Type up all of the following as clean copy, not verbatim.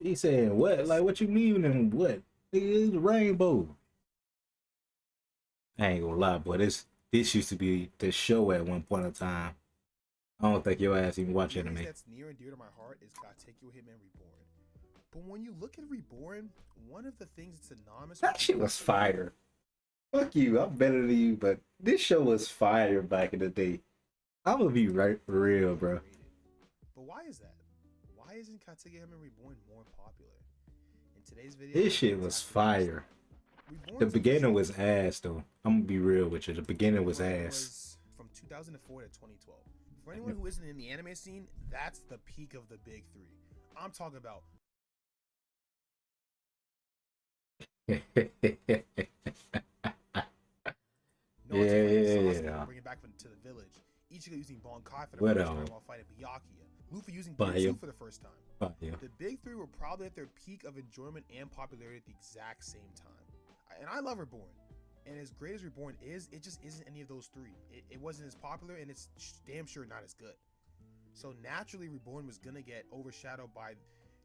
He saying what? Like what you mean and what? Nigga, it's a rainbow. I ain't gonna lie, boy. This used to be the show at one point in time. I don't think your ass even A watch series anime. that's near and dear to my heart is Katekyo Hitman Reborn. But when you look at Reborn, one of the things it's synonymous with That is shit was actually fire. Fuck you, I'm better than you, but this show was fire back in the day. I'm gonna be right for real, bro. underrated. But why is that? Why isn't Katekyo Hitman Reborn more popular? In today's video, This we'll get shit was exactly that. fire. The Reborn's beginning official was ass though. I'm gonna be real with you. The beginning was run ass. was from 2004 to 2012. For anyone who isn't in the anime scene, that's the peak of the big three. I'm talking about Naruto fighting Sasuke, Yeah. bringing back to the village. Ichigo using Bankai for the What first time while fighting Byakuya. Luffy using Fire. Jutsu for the first time. Fire. The big three were probably at their peak of enjoyment and popularity at the exact same time. And I love Reborn. And as great as Reborn is, it just isn't any of those three. It wasn't as popular, and it's damn sure not as good. So naturally, Reborn was gonna get overshadowed by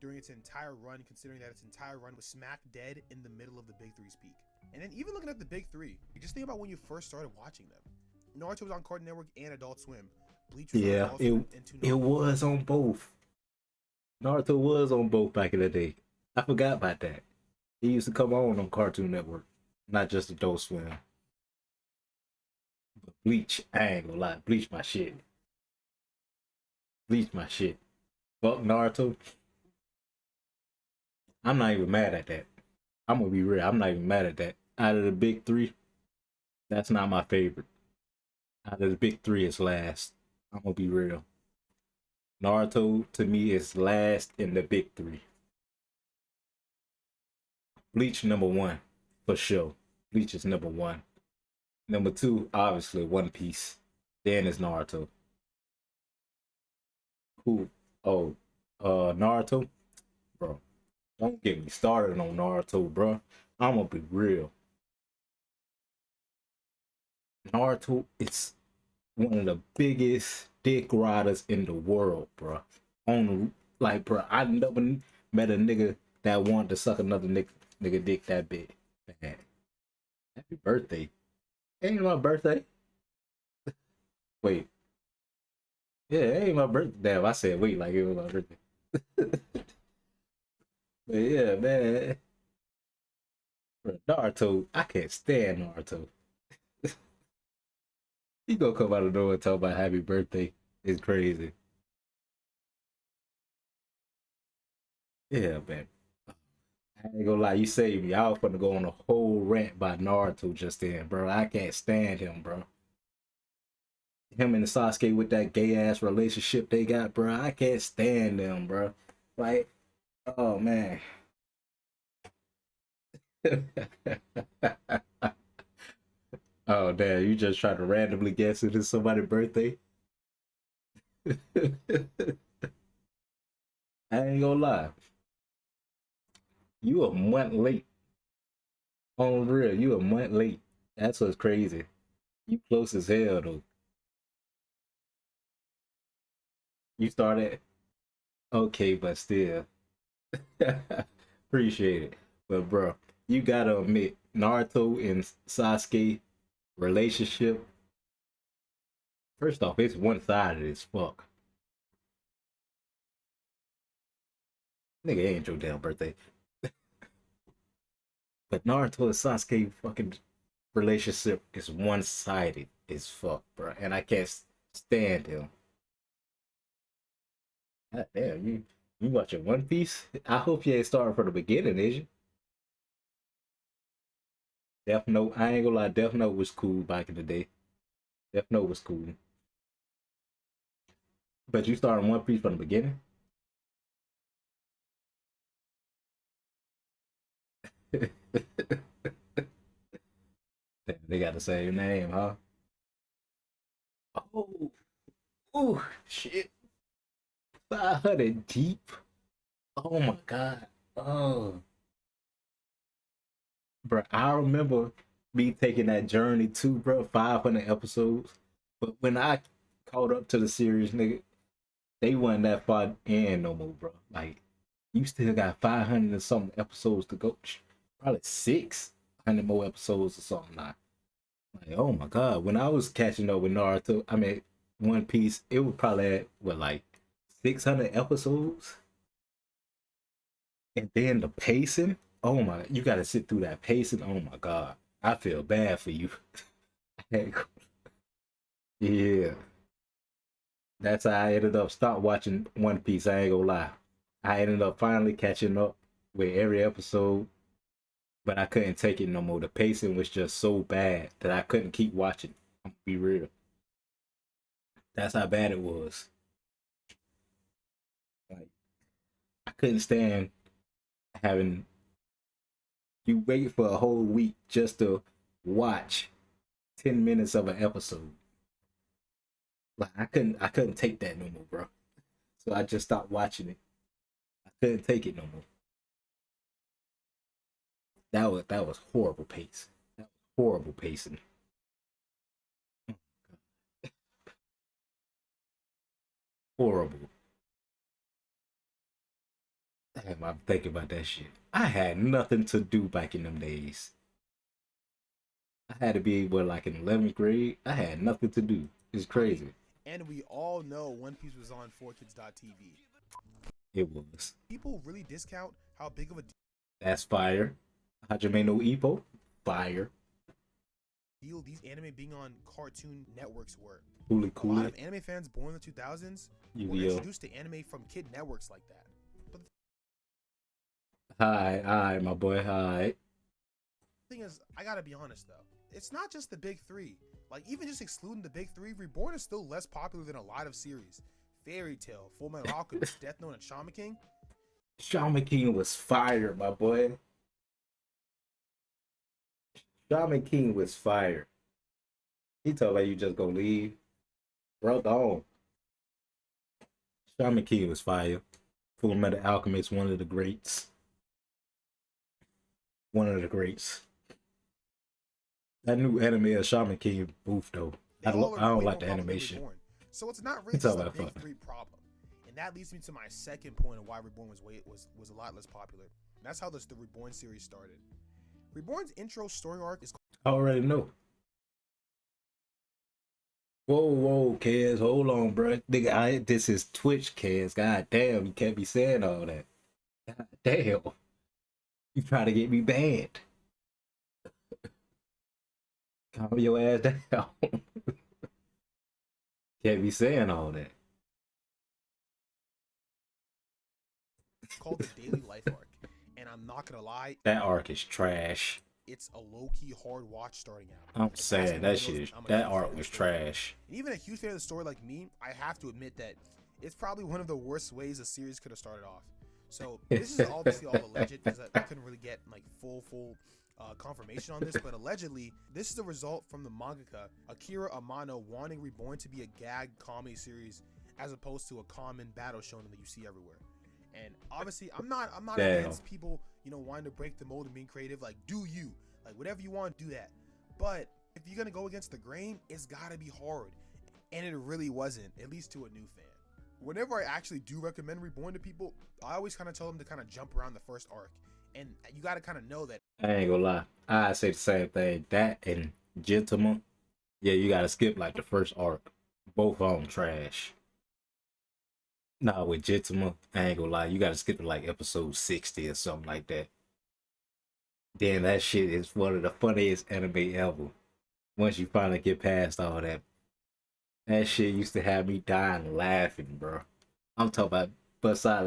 during its entire run, considering that its entire run was smack dead in the middle of the Big Three's peak. And then even looking at the Big Three, just think about when you first started watching them. Naruto was on Cartoon Network and Adult Swim. Bleach was on Yeah, Adult it Swim and it Toonami. was on both. Naruto was on both back in the day. I forgot about that. He used to come on Cartoon Network, not just Adult Swim. But Bleach, I ain't gonna lie, Bleach my shit. Bleach my shit. Fuck Naruto. I'm not even mad at that. I'm gonna be real. I'm not even mad at that. Out of the big three, that's not my favorite. Out of the big three, it's last. I'm gonna be real. Naruto to me is last in the big three. Bleach number one for sure. Bleach is number one. Number two, obviously One Piece. Then is Naruto. Who? Oh, Naruto, bro. Don't get me started on Naruto, bro. I'm gonna be real. Naruto is one of the biggest dick riders in the world, bro. On like, bro, I never met a nigga that wanted to suck another nigga dick that big. Man, happy birthday! Ain't my birthday. Wait, yeah, it ain't my birthday. Damn, I said wait like it was my birthday. But yeah, man, bro, Naruto, I can't stand Naruto. He gonna come out of nowhere and talk about happy birthday. It's crazy. Yeah, man. I ain't gonna lie, you saved me. I was gonna go on a whole rant by Naruto just then, bro. I can't stand him, bro. Him and Sasuke with that gay ass relationship they got, bro. I can't stand them, bro. Like, oh man. Oh damn, you just try to randomly guess it is somebody's birthday? I ain't gonna lie. You a month late. On real, you a month late. That's what's crazy. You close as hell though. You started okay, but still. Appreciate it. But bro, you gotta admit, Naruto and Sasuke relationship, first off, it's one-sided as fuck. Nigga, ain't your damn birthday. But Naruto and Sasuke fucking relationship is one-sided as fuck, bro. And I can't stand him. God damn, you watching One Piece? I hope you ain't starting from the beginning, is you? Death Note, I ain't gonna lie, Death Note was cool back in the day. Death Note was cool. But you started One Piece from the beginning? Damn, they got the same name, huh? Oh, oh, shit. 500 deep. Oh my god. Oh, bro, I remember me taking that journey too, bro. 500 episodes. But when I caught up to the series, nigga, they wasn't that far in no more, bro. Like, You still got 500 and something episodes to go. Probably 600 more episodes or something like. Like, oh my god! When I was catching up with Naruto, I mean One Piece, it was probably at what like 600 episodes, and then the pacing. Oh my! You got to sit through that pacing. Oh my god! I feel bad for you. Yeah, that's how I ended up start watching One Piece. I ain't gonna lie. I ended up finally catching up with every episode, but I couldn't take it no more. The pacing was just so bad that I couldn't keep watching. I'm gonna be real. That's how bad it was. Like I couldn't stand having you wait for a whole week just to watch 10 minutes of an episode. Like I couldn't take that no more, bro. So I just stopped watching it. I couldn't take it no more. That was horrible pace. That was horrible pacing. Horrible. Damn, I'm thinking about that shit. I had nothing to do back in them days. I had to be what like in 11th grade. I had nothing to do. It's crazy. And we all know One Piece was on 4Kids.tv. It was. People really discount how big of a That's fire. Hajime no Ippo. Fire. deal these anime being on Cartoon Networks were. Coolly A lot Cooly. of anime fans born in the 2000s were Yu-Gi-Oh. introduced to anime from kid networks like that. But Hi, my boy. Hi. the thing is, I gotta be honest though, it's not just the big three. Like even just excluding the big three, Reborn is still less popular than a lot of series. Fairy Tail, Full Metal Alchemist, Death Note, and Shaman King. Shaman King was fire, my boy. Shaman King was fire. He told like you just gonna leave. Bro, on. Shaman King was fire. Full Metal Alchemist, one of the greats. One of the greats. That new anime of Shaman King boof though. They I all don't, are I don't way like more the popular than animation. Reborn. So it's not really It's just all a that big fun. three problem. And that leads me to my second point of why Reborn was a lot less popular. And that's how the Reborn series started. Reborn's intro story arc is I already know. Whoa, Kaz, hold on, bro. Nigga, this is Twitch, Kaz. God damn, you can't be saying all that. God damn, you trying to get me banned. Calm your ass down. Can't be saying all that. called the Daily Life arc. And I'm not gonna lie, That arc is trash. it's a low-key hard watch starting out. I'm As saying someone that who shit knows is, I'm a that huge fan art of the was story. trash. And even a huge fan of the story like me, I have to admit that it's probably one of the worst ways a series could have started off. So this is obviously all alleged because I couldn't really get like full confirmation on this, but allegedly this is a result from the mangaka Akira Amano wanting Reborn to be a gag comedy series as opposed to a common battle shonen that you see everywhere. And obviously I'm not Damn. against people, wanting to break the mold and being creative. Like do you, like whatever you want, do that. But if you're gonna go against the grain, it's gotta be hard. And it really wasn't, at least to a new fan. Whenever I actually do recommend Reborn to people, I always kind of tell them to kind of jump around the first arc. And you got to kind of know that I ain't gonna lie. I say the same thing. That and Gentleman, yeah, you gotta skip like the first arc. Both of them trash. Nah, with Gentleman, I ain't gonna lie. You gotta skip to like episode 60 or something like that. Then that shit is one of the funniest anime ever. Once you finally get past all that. That shit used to have me dying laughing, bro. I'm talking about bust out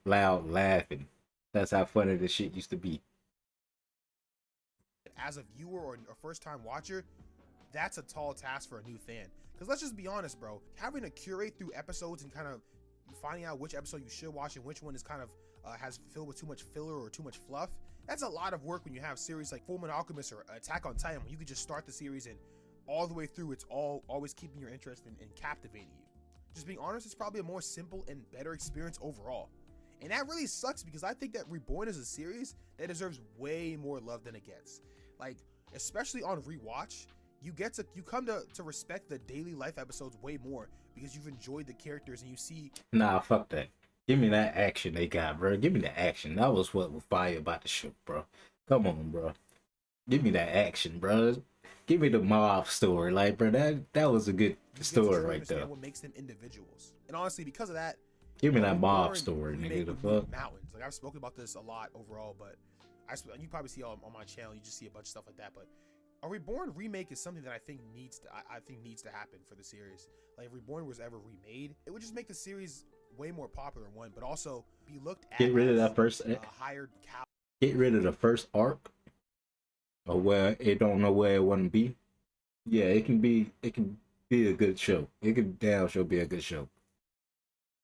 loud laughing. That's how funny this shit used to be. as a viewer or a first time watcher, that's a tall task for a new fan. Because let's just be honest, bro. Having to curate through episodes and kind of finding out which episode you should watch and which one is kind of has filled with too much filler or too much fluff, that's a lot of work when you have series like Fullmetal Alchemist or Attack on Titan, when you could just start the series and all the way through, it's always keeping your interest and captivating you. Just being honest, it's probably a more simple and better experience overall. And that really sucks because I think that Reborn is a series that deserves way more love than it gets. Like, especially on rewatch, you come to respect the daily life episodes way more because you've enjoyed the characters and you see Nah, fuck that. Give me that action they got, bro. Give me the action. That was what was fire about the show, bro. Come on, bro. Give me that action, bro. Give me the mob story, like, bro. That was a good You get to story truly right there. understand what makes them individuals. And honestly, because of that, Give me a that mob Reborn story, nigga. remake The would move fuck. mountains. Like I've spoken about this a lot overall, but you probably see on my channel, you just see a bunch of stuff like that. But a Reborn remake is something that I think needs to happen for the series. Like if Reborn was ever remade, it would just make the series way more popular, one, but also be looked at Get rid of as that first. a hired cow. Get rid of the first arc, or where it don't know where it want to be. Yeah, it can be. It can be a good show. It can damn sure be a good show.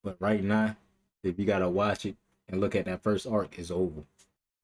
But right now, if you gotta watch it and look at that first arc, it's over.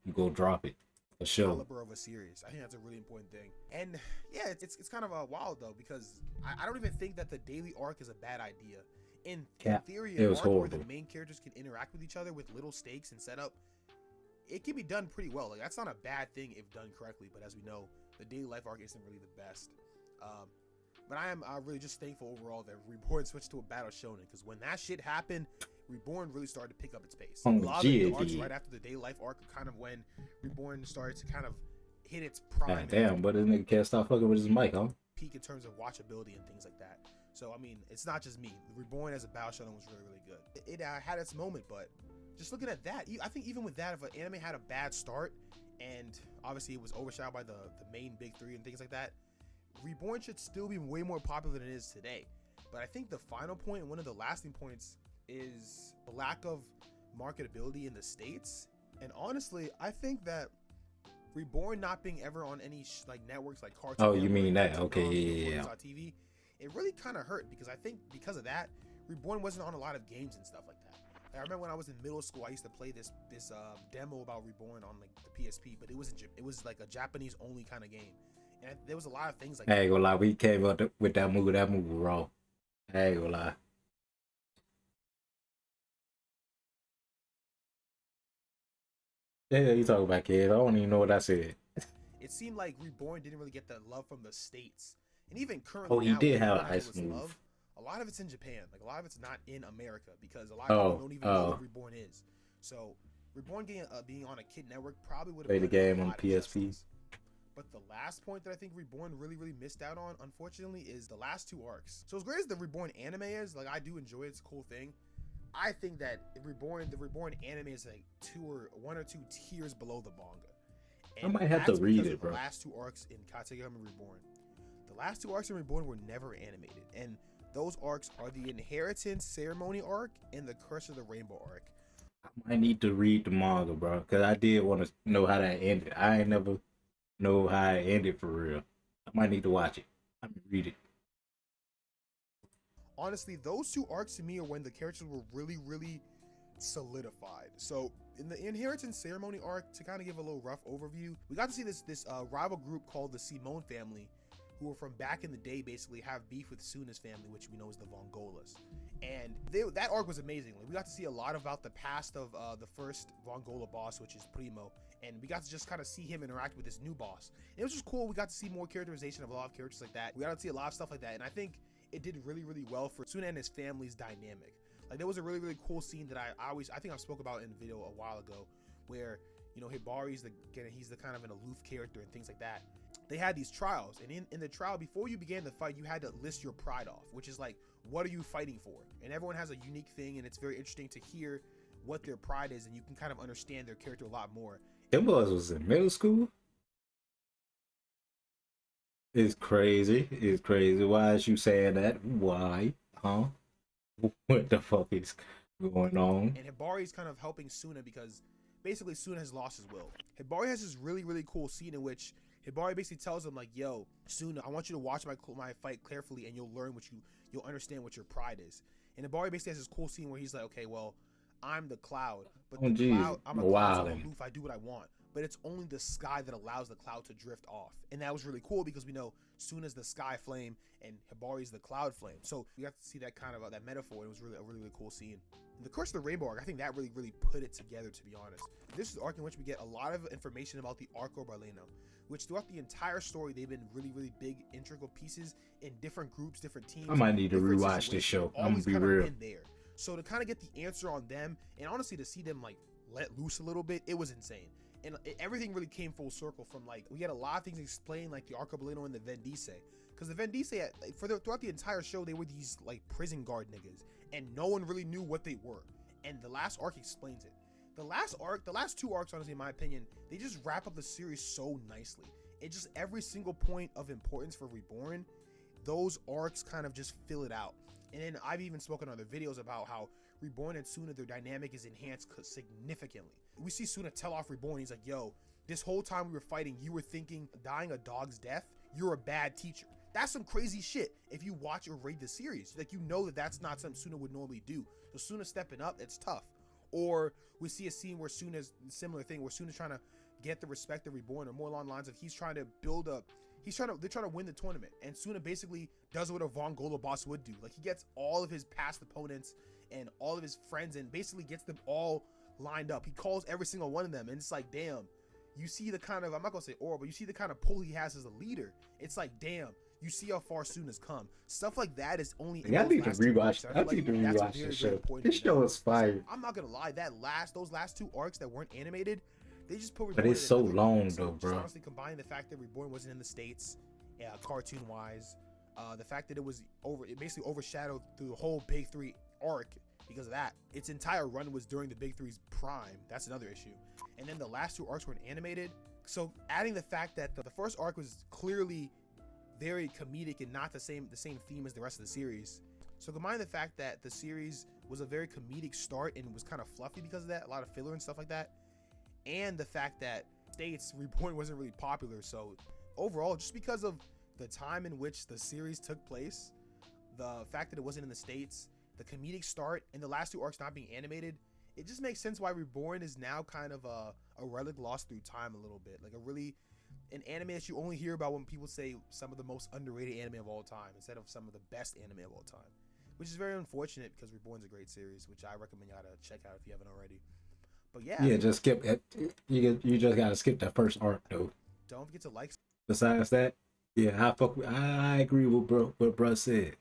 You go drop it for sure. Caliber of a series. I think that's a really important thing. And yeah, it's kind of wild though, because I don't even think that the daily arc is a bad idea. In theory, it an was arc where horrible. the main characters can interact with each other with little stakes and setup, it can be done pretty well. Like that's not a bad thing if done correctly. But as we know, the daily life arc isn't really the best. But I am really just thankful overall that Reborn switched to a battle shonen, because when that shit happened, Reborn really started to pick up its pace. A lot of the arcs right after the day life arc are kind of when Reborn started to kind of hit its prime. God damn, but this nigga can't stop fucking with his mic, huh? Peak in terms of watchability and things like that. So I mean, it's not just me. Reborn as a battle shonen was really good. It had its moment, but just looking at that, I think even with that, if an anime had a bad start and obviously it was overshadowed by the main big three and things like that, Reborn should still be way more popular than it is today. But I think the final point and one of the lasting points is the lack of marketability in the States. And honestly, I think that Reborn not being ever on any like networks like Cartoon Oh, you mean that? Network, Okay, Toonami, yeah. TV, it really kind of hurt, because I think because of that, Reborn wasn't on a lot of games and stuff like that. Like, I remember when I was in middle school, I used to play this demo about Reborn on like the PSP, but it was like a Japanese only kind of game. And there was a lot of things like I ain't gonna lie, we came up with that movie. That movie raw. I ain't gonna lie. Yeah, you talking about, kid? I don't even know what I said. it seemed like Reborn didn't really get the love from the States. And even currently, Oh, he now, did when have Reborn an has ice its move. love, a lot of it's in Japan. Like a lot of it's not in America, because a lot of people don't even know what Reborn is. So Reborn being on a kid network probably would have Play the game on PSP. But the last point that I think Reborn really missed out on, unfortunately, is the last two arcs. So as great as the Reborn anime is, like I do enjoy it, it's a cool thing. I think that the Reborn anime is like one or two tiers below the manga. And I might have to read it, bro. The last two arcs in Katekyomi Reborn. The last two arcs in Reborn were never animated. And those arcs are the Inheritance Ceremony arc and the Curse of the Rainbow arc. I need to read the manga, bro, because I did want to know how that ended. I ain't never know how it ended for real. I might need to watch it. I mean, read it. Honestly, those two arcs to me are when the characters were really solidified. So in the Inheritance Ceremony arc, to kind of give a little rough overview, we got to see this rival group called the Simone family, who were from back in the day, basically have beef with Suna's family, which we know is the Vongolas. And that arc was amazing. Like, we got to see a lot about the past of the first Vongola boss, which is Primo, and we got to just kind of see him interact with this new boss. And it was just cool. We got to see more characterization of a lot of characters like that. We got to see a lot of stuff like that, and I think it did really well for Suna and his family's dynamic. Like there was a really cool scene that I think I spoke about in a video a while ago, where Hibari's he's the kind of an aloof character and things like that. They had these trials, and in the trial, before you began the fight, you had to list your pride off, which is like, what are you fighting for? And everyone has a unique thing, and it's very interesting to hear what their pride is, and you can kind of understand their character a lot more. Them boys was in middle school. It's crazy. It's crazy. Why is you saying that? Why? Huh? What the fuck is going on? And Hibari's kind of helping Suna because basically Suna has lost his will. Hibari has this really cool scene in which Hibari basically tells him like, yo, Suna, I want you to watch my fight carefully, and you'll learn you'll understand what your pride is. And Hibari basically has this cool scene where he's like, okay, well, I'm the cloud, but I'm a cloud, so I'm aloof, I do what I want. But it's only the sky that allows the cloud to drift off. And that was really cool because we know Suna's the sky flame and Hibari's the cloud flame. So we got to see that kind of that metaphor. It was really a really cool scene. And the Curse of the Rainbow arc, I think that really put it together, to be honest. This is the arc in which we get a lot of information about the Arco Barleno, which throughout the entire story, they've been really big, integral pieces in different groups, different teams. I might need to rewatch this show. I'm gonna be real. There. So to kind of get the answer on them, and honestly to see them like let loose a little bit, it was insane. And everything really came full circle from like, we had a lot of things explained, like the Arcobaleno and the Vendice. Because the Vendice, throughout the entire show, they were these like prison guard niggas, and no one really knew what they were. And the last arc explains it. The last two arcs, honestly, in my opinion, they just wrap up the series so nicely. It just, every single point of importance for Reborn, those arcs kind of just fill it out. And then I've even spoken on other videos about how Reborn and Suna, their dynamic is enhanced significantly. We see Suna tell off Reborn, he's like, yo, this whole time we were fighting, you were thinking dying a dog's death, you're a bad teacher. That's some crazy shit if you watch or read the series. Like, you know that that's not something Suna would normally do. So Suna stepping up, it's tough. Or we see a scene where Suna's, similar thing, where Suna's trying to get the respect of Reborn, or more along the lines of he's trying to build up, they're trying to win the tournament, and Suna basically does what a Von Gola boss would do. Like, he gets all of his past opponents and all of his friends and basically gets them all lined up. He calls every single one of them, and it's like, damn, you see the kind of, I'm not gonna say aura, but you see the kind of pull he has as a leader. It's like, damn, you see how far Suna's come. Stuff like that is only. I need to rewatch. I need to rewatch the show. This show is fire. I'm not gonna lie, those last two arcs that weren't animated, they just put Reborn. But it's so long though, bro. Honestly, combining the fact that Reborn wasn't in the States, cartoon wise, the fact that it basically overshadowed through the whole Big Three arc because of that. Its entire run was during the Big Three's prime. That's another issue. And then the last two arcs weren't animated. So adding the fact that the first arc was clearly very comedic and not the same theme as the rest of the series. So combine the fact that the series was a very comedic start and was kind of fluffy because of that, a lot of filler and stuff like that, and the fact that States Reborn wasn't really popular. So overall, just because of the time in which the series took place, the fact that it wasn't in the States, the comedic start, and the last two arcs not being animated, it just makes sense why Reborn is now kind of a relic lost through time a little bit. Like an anime that you only hear about when people say some of the most underrated anime of all time instead of some of the best anime of all time, which is very unfortunate because Reborn's a great series, which I recommend y'all to check out if you haven't already. But yeah, just skip it. You just gotta skip that first arc though. Don't forget to like. Besides that, yeah, I agree with what bro said.